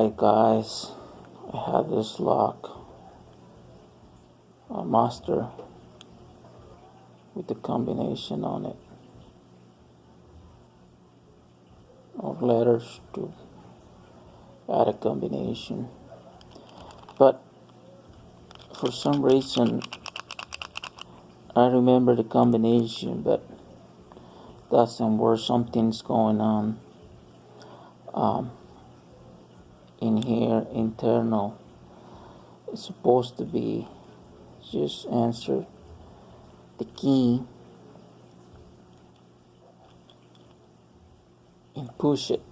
Alright guys, I have this lock, a master with the combination on it of letters to add a combination, but for some reason I remember the combination but doesn't work. Something's going on in here internal. It's supposed to be just answer the key and push it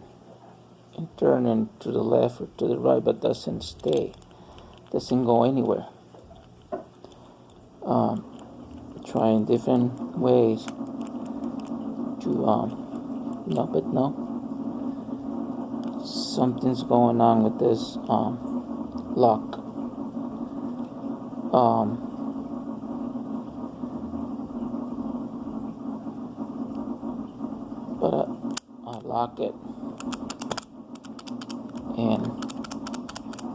and turn it to the left or to the right, but doesn't stay, doesn't go anywhere. Trying different ways to no, but no, something's going on with this lock. But I lock it, and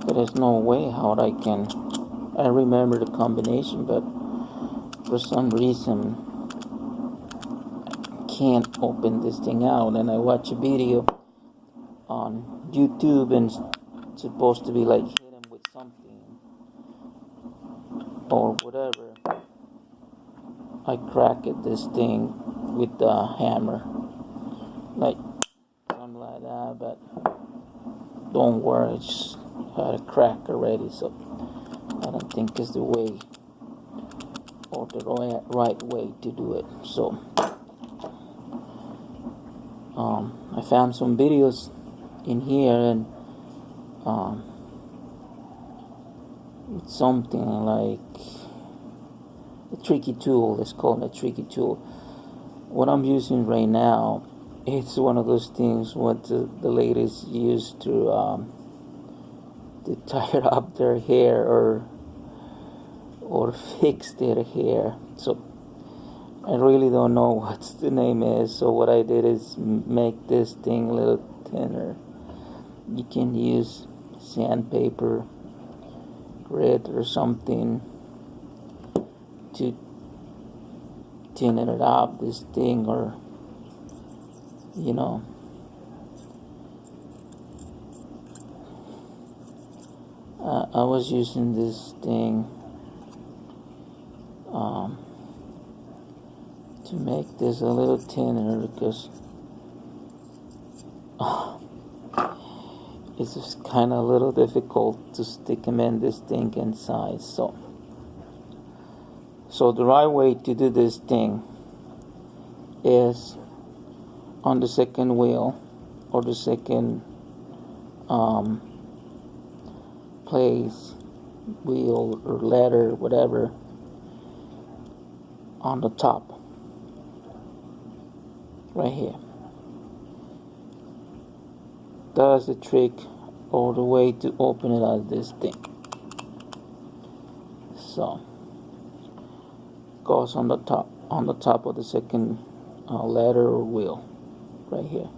there is no way how I remember the combination, but for some reason I can't open this thing out. And I watch a video on YouTube and it's supposed to be like hit him with something or whatever. I crack this thing with the hammer, like something like that, but don't worry, it's had a crack already, so I don't think it's the way or the right way to do it. So I found some videos in here, and it's something like a tricky tool. Let's call it a tricky tool. What I'm using right now, it's one of those things what the ladies use to tie up their hair or fix their hair. So I really don't know what the name is. So what I did is make this thing a little thinner. You can use sandpaper, grit or something to thin it up, this thing, or I was using this thing to make this a little thinner because it's just kind of a little difficult to stick them in this thing inside. So the right way to do this thing is on the second wheel or the second place, wheel or ladder, whatever, on the top, right here. That's the trick or the way to open it out of this thing. So goes on the top of the second ladder or wheel, right here.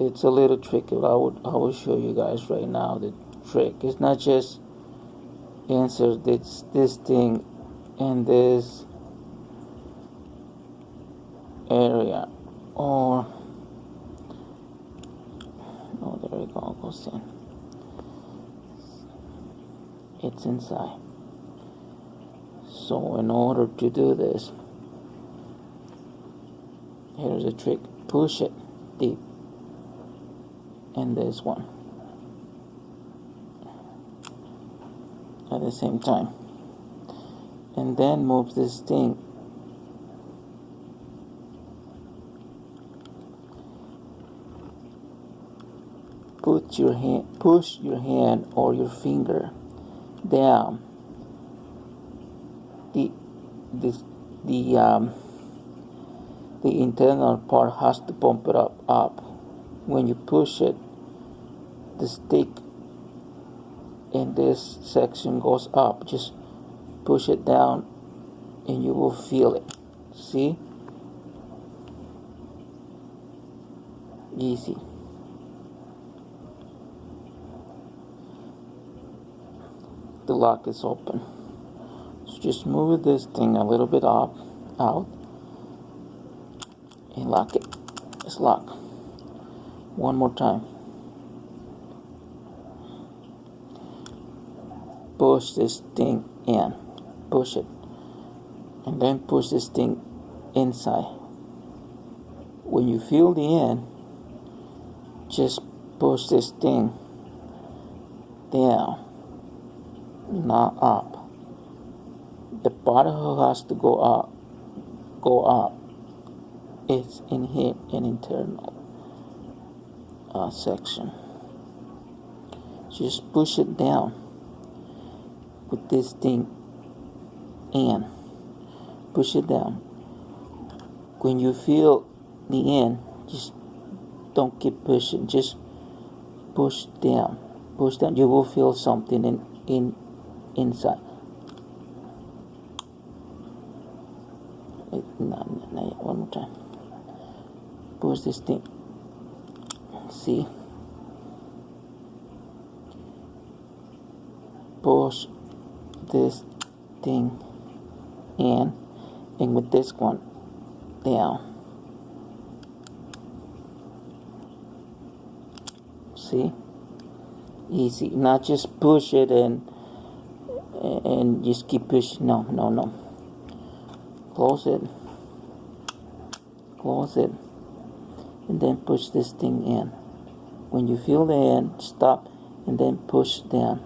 It's a little tricky. I will show you guys right now the trick. It's not just insert this thing in this area, or there we go, goes in. It's inside. So in order to do this, here's a trick. Push it deep in this one at the same time, and then move this thing push your hand or your finger down the internal part has to pump it up. When you push it, the stick in this section goes up. Just push it down and you will feel it. See? Easy. the lock is open. So just move this thing a little bit up, out, and lock it. It's locked. One more time. Push this thing in. Push it. And then push this thing inside. When you feel the end, just push this thing down, not up. The bottom has to go up. It's in here, an internal section. Just push it down with this thing in. Push it down. When you feel the end, just don't keep pushing. Just push down. Push down. You will feel something inside. One more time. Push this thing. See? Push this thing in, and with this one down. See? Easy. Not just push it and just keep pushing. No. Close it. Close it. And then push this thing in. When you feel the end, stop and then push down.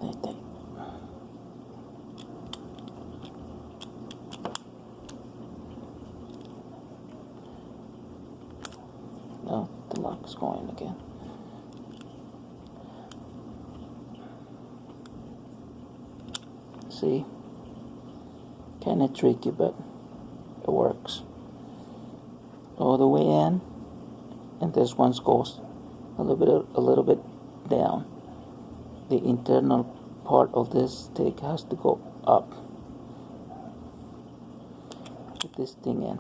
Like that. Oh, the lock is going again. See? Kind of tricky, but it works. All the way in, and this one goes a little bit down. The internal part of this stick has to go up. Put this thing in.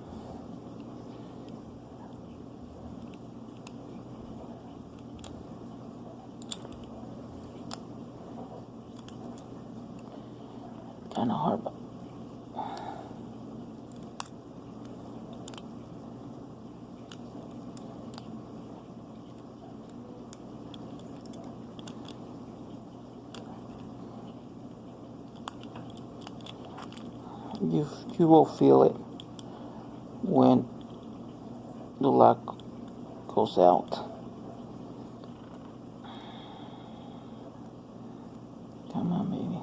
Kind of hard, but you will feel it when the lock goes out. Come on, baby.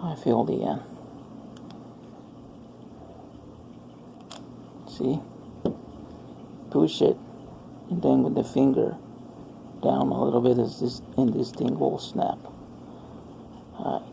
I feel the end. See? Push it, and then with the finger down a little bit, and this thing will snap. Alright.